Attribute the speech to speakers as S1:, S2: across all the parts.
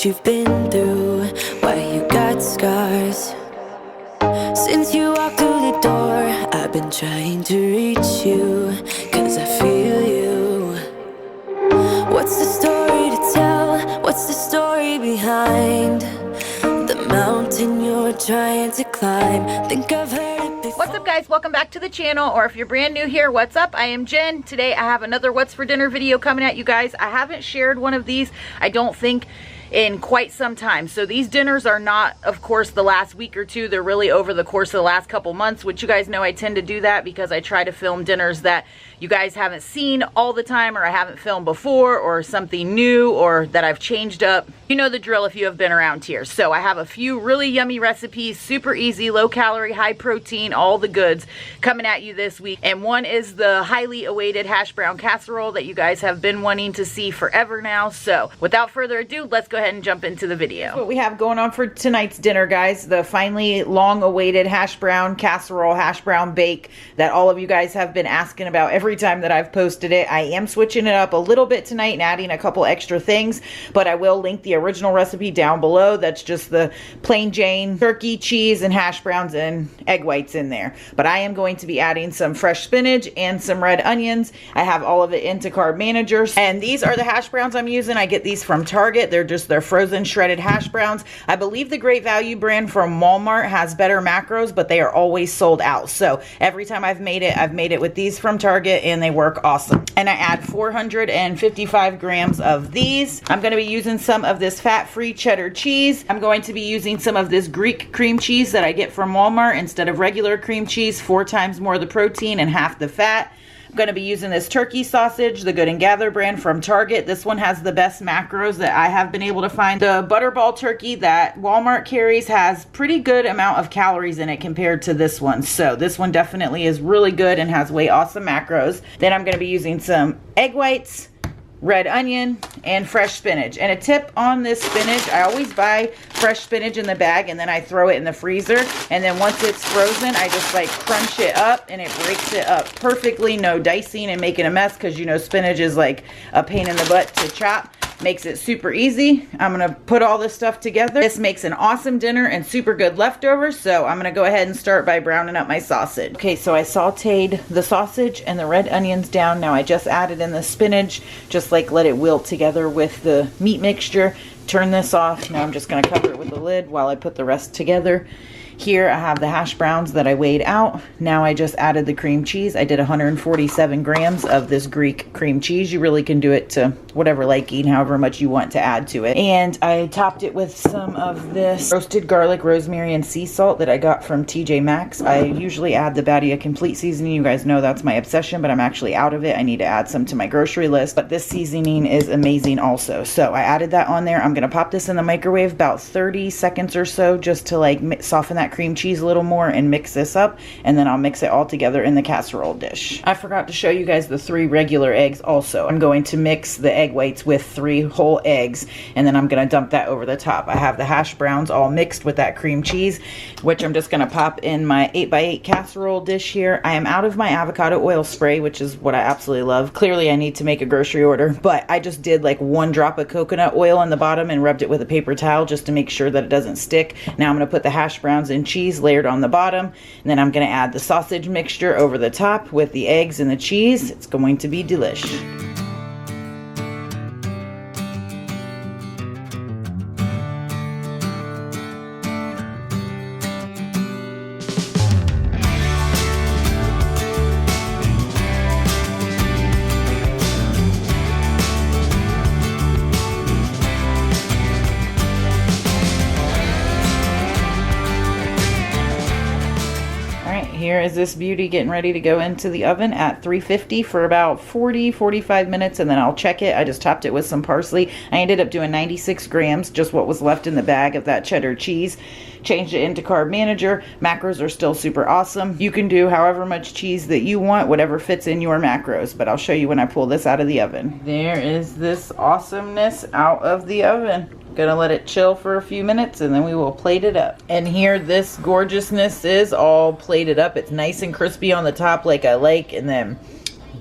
S1: you've been through, why you got scars. Since you walked through the door, I've been trying to reach you, 'cause I feel you. What's the story to tell? What's the story behind the mountain you're trying to climb? Think I've heard it before.
S2: What's up, guys? Welcome back to the channel, or if you're brand new here, what's up? I am Jen. Today I have another What's for Dinner video coming at you guys. I haven't shared one of these, I don't think, in quite some time. So these dinners are not, of course, the last week or two. They're really over the course of the last couple months, which you guys know I tend to do that because I try to film dinners that you guys haven't seen all the time, or I haven't filmed before, or something new, or that I've changed up. You know the drill if you have been around here. So I have a few really yummy recipes, super easy, low calorie, high protein, all the goods coming at you this week. And one is the highly awaited Hashbrown Casserole that you guys have been wanting to see forever now. So without further ado, let's go ahead and jump into the video. What we have going on for tonight's dinner, guys, the finally long awaited Hashbrown Casserole, Hashbrown Bake that all of you guys have been asking about every time that I've posted it. I am switching it up a little bit tonight and adding a couple extra things, but I will link the original recipe down below. That's just the plain Jane turkey, cheese, and hash browns and egg whites in there. But I am going to be adding some fresh spinach and some red onions. I have all of it into Carb Manager. And these are the hash browns I'm using. I get these from Target. They're frozen shredded hash browns. I believe the Great Value brand from Walmart has better macros, but they are always sold out. So every time I've made it with these from Target, and they work awesome. And I add 455 grams of these. I'm going to be using some of this fat-free cheddar cheese. I'm going to be using some of this Greek cream cheese that I get from Walmart instead of regular cream cheese, 4 times more of the protein and half the fat. I'm going to be using this turkey sausage, the Good & Gather brand from Target. This one has the best macros that I have been able to find. The Butterball turkey that Walmart carries has pretty good amount of calories in it compared to this one. So this one definitely is really good and has way awesome macros. Then I'm going to be using some egg whites, red onion, and fresh spinach. And a tip on this spinach, I always buy fresh spinach in the bag and then I throw it in the freezer, and then once it's frozen I just like crunch it up and it breaks it up perfectly. No dicing and making a mess, because you know spinach is like a pain in the butt to chop. Makes it super easy. I'm gonna put all this stuff together. This makes an awesome dinner and super good leftovers. So I'm gonna go ahead and start by browning up my sausage. Okay, so I sauteed the sausage and the red onions down. Now I just added in the spinach, just like let it wilt together with the meat mixture. Turn this off. Now I'm just gonna cover it with the lid while I put the rest together. Here I have the hash browns that I weighed out. Now I just added the cream cheese. I did 147 grams of this Greek cream cheese. You really can do it to whatever liking, however much you want to add to it. And I topped it with some of this roasted garlic, rosemary, and sea salt that I got from TJ Maxx. I usually add the Badia Complete seasoning. You guys know that's my obsession, but I'm actually out of it. I need to add some to my grocery list. But this seasoning is amazing also. So I added that on there. I'm going to pop this in the microwave about 30 seconds or so just to like soften that cream cheese a little more and mix this up, and then I'll mix it all together in the casserole dish. I forgot to show you guys the 3 regular eggs also. I'm going to mix the egg whites with 3 whole eggs, and then I'm going to dump that over the top. I have the hash browns all mixed with that cream cheese, which I'm just going to pop in my 8x8 casserole dish here. I am out of my avocado oil spray, which is what I absolutely love. Clearly I need to make a grocery order, but I just did like 1 drop of coconut oil on the bottom and rubbed it with a paper towel just to make sure that it doesn't stick. Now I'm going to put the hash browns in cheese layered on the bottom, and then I'm going to add the sausage mixture over the top with the eggs and the cheese. It's going to be delish. Here is this beauty getting ready to go into the oven at 350 for about 40-45 minutes, and then I'll check it. I just topped it with some parsley. I ended up doing 96 grams, just what was left in the bag of that cheddar cheese. Changed it into Carb Manager. Macros are still super awesome. You can do however much cheese that you want, whatever fits in your macros, but I'll show you when I pull this out of the oven. There is this awesomeness out of the oven. Gonna let it chill for a few minutes and then we will plate it up. And here this gorgeousness is all plated up. It's nice and crispy on the top like I like, and then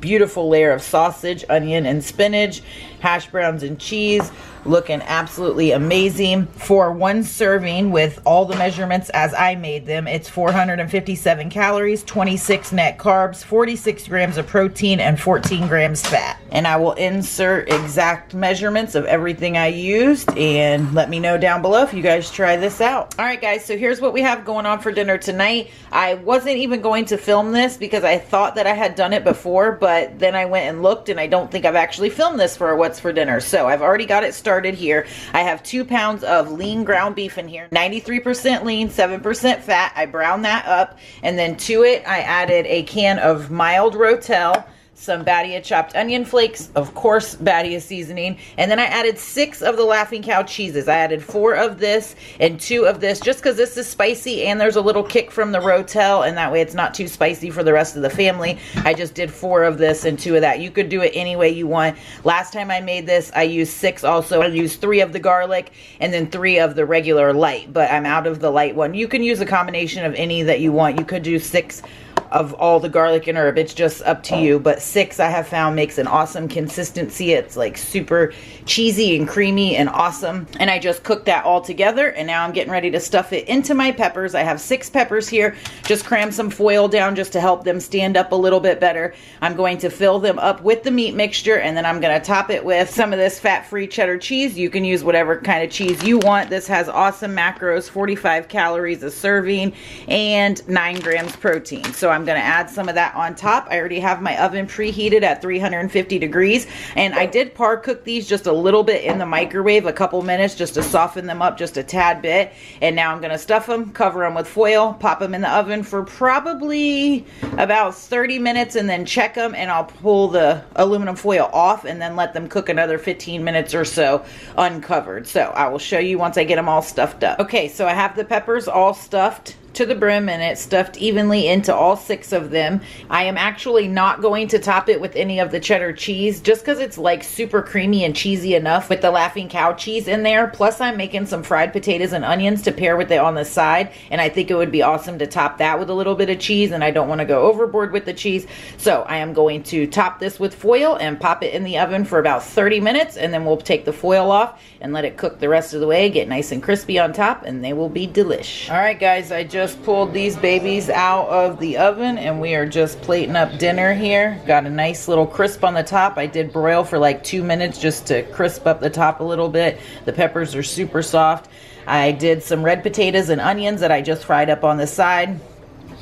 S2: beautiful layer of sausage, onion, and spinach, hash browns and cheese. Looking absolutely amazing. For one serving with all the measurements as I made them, it's 457 calories, 26 net carbs, 46 grams of protein, and 14 grams fat. And I will insert exact measurements of everything I used, and let me know down below if you guys try this out. All right guys, so here's what we have going on for dinner tonight. I wasn't even going to film this because I thought that I had done it before, but then I went and looked and I don't think I've actually filmed this for what's for dinner. So I've already got it started here. I have 2 pounds of lean ground beef in here, 93% lean, 7% fat. I browned that up, and then to it I added a can of mild Rotel, some Badia chopped onion flakes, of course Badia seasoning, and then I added 6 of the Laughing Cow cheeses. I added 4 of this and 2 of this just because this is spicy and there's a little kick from the Rotel, and that way it's not too spicy for the rest of the family. I just did 4 of this and 2 of that. You could do it any way you want. Last time I made this, I used 6 also. I used 3 of the garlic and then 3 of the regular light, but I'm out of the light one. You can use a combination of any that you want. You could do 6 of all the garlic and herb. It's just up to you, but 6 I have found makes an awesome consistency. It's like super cheesy and creamy and awesome. And I just cooked that all together, and now I'm getting ready to stuff it into my peppers. I have 6 peppers here. Just cram some foil down just to help them stand up a little bit better. I'm going to fill them up with the meat mixture, and then I'm going to top it with some of this fat-free cheddar cheese. You can use whatever kind of cheese you want. This has awesome macros, 45 calories a serving and 9 grams protein. So I'm going to add some of that on top. I already have my oven preheated at 350 degrees, and I did par cook these just a little bit in the microwave, a couple minutes, just to soften them up just a tad bit. And now I'm going to stuff them, cover them with foil, pop them in the oven for probably about 30 minutes, and then check them, and I'll pull the aluminum foil off and then let them cook another 15 minutes or so uncovered. So I will show you once I get them all stuffed up. Okay, so I have the peppers all stuffed to the brim, and it's stuffed evenly into all 6 of them. I am actually not going to top it with any of the cheddar cheese just because it's like super creamy and cheesy enough with the Laughing Cow cheese in there. Plus I'm making some fried potatoes and onions to pair with it on the side, and I think it would be awesome to top that with a little bit of cheese, and I don't want to go overboard with the cheese. So I am going to top this with foil and pop it in the oven for about 30 minutes, and then we'll take the foil off and let it cook the rest of the way, get nice and crispy on top, and they will be delish. All right guys, I just pulled these babies out of the oven, and we are just plating up dinner here. Got a nice little crisp on the top. I did broil for like 2 minutes just to crisp up the top a little bit. The peppers are super soft. I did some red potatoes and onions that I just fried up on the side.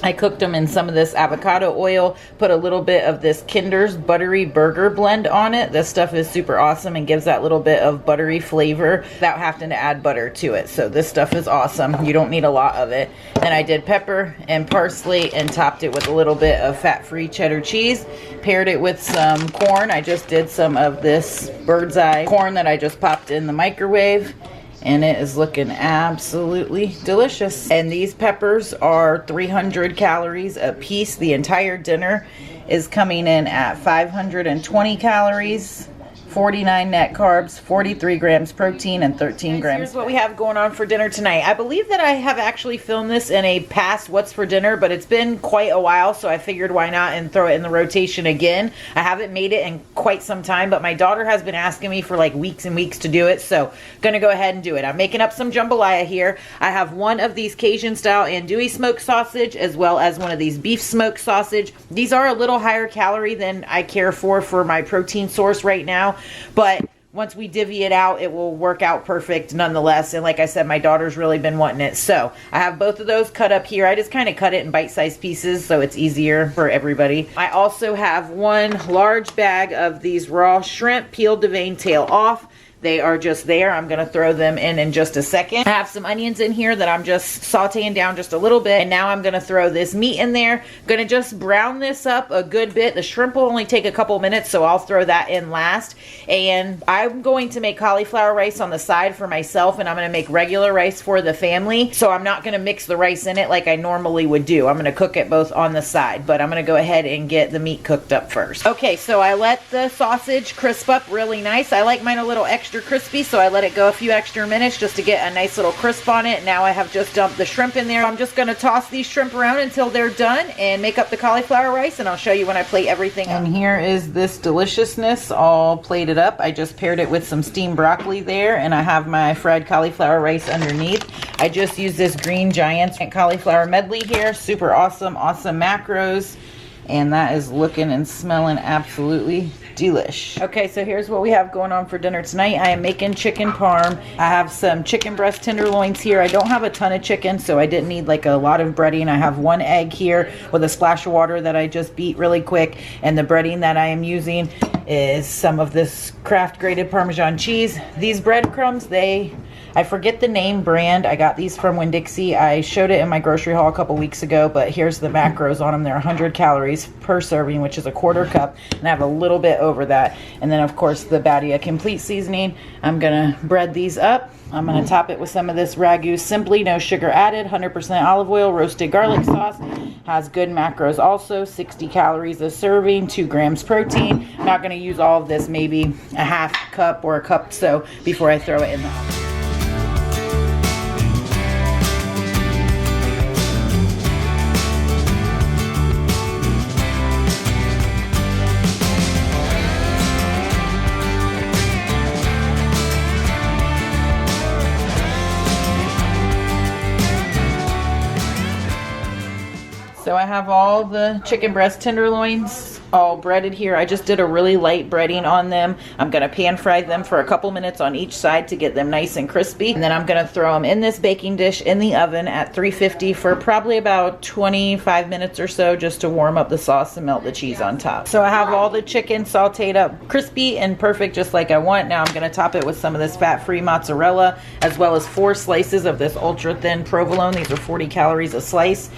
S2: I cooked them in some of this avocado oil, put a little bit of this Kinder's buttery burger blend on it. This stuff is super awesome and gives that little bit of buttery flavor without having to add butter to it. So this stuff is awesome. You don't need a lot of it. Then I did pepper and parsley and topped it with a little bit of fat-free cheddar cheese. Paired it with some corn. I just did some of this bird's eye corn that I just popped in the microwave, and it is looking absolutely delicious. And these peppers are 300 calories a piece. The entire dinner is coming in at 520 calories, 49 net carbs, 43 grams protein, and 13 grams. Here's what we have going on for dinner tonight. I believe that I have actually filmed this in a past What's for Dinner, but it's been quite a while, so I figured why not and throw it in the rotation again. I haven't made it in quite some time, but my daughter has been asking me for like weeks and weeks to do it, so gonna go ahead and do it. I'm making up some jambalaya here. I have one of these Cajun style andouille smoked sausage, as well as one of these beef smoked sausage. These are a little higher calorie than I care for my protein source right now, but once we divvy it out, it will work out perfect nonetheless. And like I said, my daughter's really been wanting it. So I have both of those cut up here. I just kind of cut it in bite-sized pieces so it's easier for everybody. I also have one large bag of these raw shrimp, peeled the vein tail off. They are just there. I'm going to throw them in just a second. I have some onions in here that I'm just sauteing down just a little bit. And now I'm going to throw this meat in there. Going to just brown this up a good bit. The shrimp will only take a couple minutes, so I'll throw that in last. And I'm going to make cauliflower rice on the side for myself, and I'm going to make regular rice for the family. So I'm not going to mix the rice in it like I normally would do. I'm going to cook it both on the side, but I'm going to go ahead and get the meat cooked up first. Okay, so I let the sausage crisp up really nice. I like mine a little extra extra crispy, so I let it go a few extra minutes just to get a nice little crisp on it. Now I have just dumped the shrimp in there. I'm just going to toss these shrimp around until they're done and make up the cauliflower rice, and I'll show you when I plate everything up. And here is this deliciousness all plated up. I just paired it with some steamed broccoli there, and I have my fried cauliflower rice underneath. I just used this Green Giant cauliflower medley here. Super awesome macros. And that is looking and smelling absolutely delish. Okay, so here's what we have going on for dinner tonight. I am making chicken parm. I have some chicken breast tenderloins here. I don't have a ton of chicken, so I didn't need like a lot of breading. I have 1 egg here with a splash of water that I just beat really quick. And the breading that I am using is some of this Kraft grated Parmesan cheese. These breadcrumbs, I forget the name brand. I got these from Winn-Dixie. I showed it in my grocery haul a couple weeks ago, but here's the macros on them. They're 100 calories per serving, which is a 1/4 cup, and I have a little bit over that. And then of course the Badia Complete seasoning. I'm gonna bread these up. I'm gonna top it with some of this Ragu Simply, no sugar added, 100% olive oil, roasted garlic sauce. Has good macros also, 60 calories a serving, 2 grams protein. I'm not gonna use all of this, maybe a 1/2 cup or a cup so before I throw it in the oven. So I have all the chicken breast tenderloins all breaded here. I just did a really light breading on them. I'm gonna pan fry them for a couple minutes on each side to get them nice and crispy. And then I'm gonna throw them in this baking dish in the oven at 350 for probably about 25 minutes or so, just to warm up the sauce and melt the cheese on top. So I have all the chicken sauteed up crispy and perfect just like I want. Now I'm gonna top it with some of this fat-free mozzarella, as well as 4 slices of this ultra thin provolone. These are 40 calories a slice.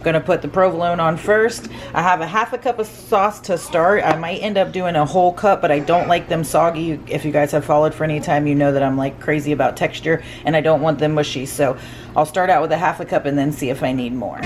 S2: Gonna put the provolone on first. I have a 1/2 cup of sauce to start. I might end up doing a whole cup, but I don't like them soggy. If you guys have followed for any time, you know that I'm like crazy about texture and I don't want them mushy. So I'll start out with a 1/2 cup and then see if I need more.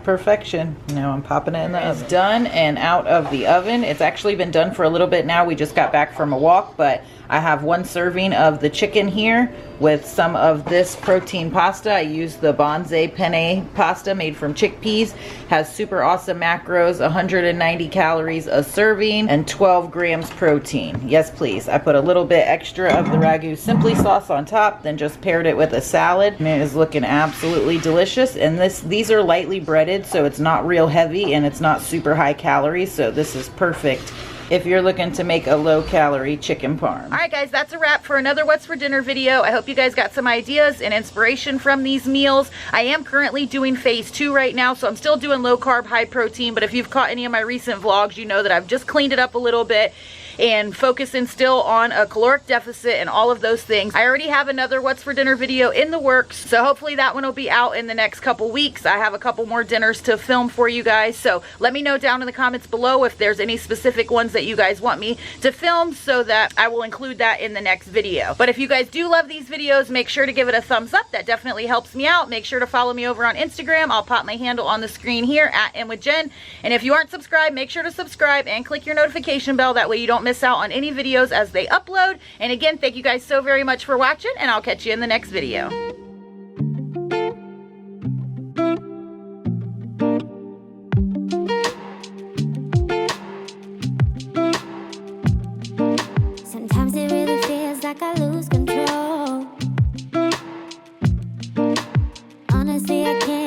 S2: Perfection. Now I'm popping it in the oven. It's done and out of the oven. It's actually been done for a little bit now. We just got back from a walk, but I have 1 serving of the chicken here with some of this protein pasta. I use the Bonze penne pasta made from chickpeas. Has super awesome macros, 190 calories a serving and 12 grams protein. Yes, please. I put a little bit extra of the Ragu Simply sauce on top, then just paired it with a salad. And it is looking absolutely delicious. And these are lightly breaded, so it's not real heavy and it's not super high calories. So this is perfect if you're looking to make a low-calorie chicken parm. All right, guys, that's a wrap for another What's for Dinner video. I hope you guys got some ideas and inspiration from these meals. I am currently doing phase 2 right now, so I'm still doing low-carb, high-protein, but if you've caught any of my recent vlogs, you know that I've just cleaned it up a little bit and focusing still on a caloric deficit and all of those things. I already have another What's for Dinner video in the works, so hopefully that one will be out in the next couple weeks. I have a couple more dinners to film for you guys, so let me know down in the comments below if there's any specific ones that you guys want me to film so that I will include that in the next video. But if you guys do love these videos, make sure to give it a thumbs up. That definitely helps me out. Make sure to follow me over on Instagram. I'll pop my handle on the screen here at InWithJen. And if you aren't subscribed, make sure to subscribe and click your notification bell. That way you don't miss out on any videos as they upload. And again, thank you guys so very much for watching, and I'll catch you in the next video.
S1: Sometimes it really feels like I lose control. Honestly, I can't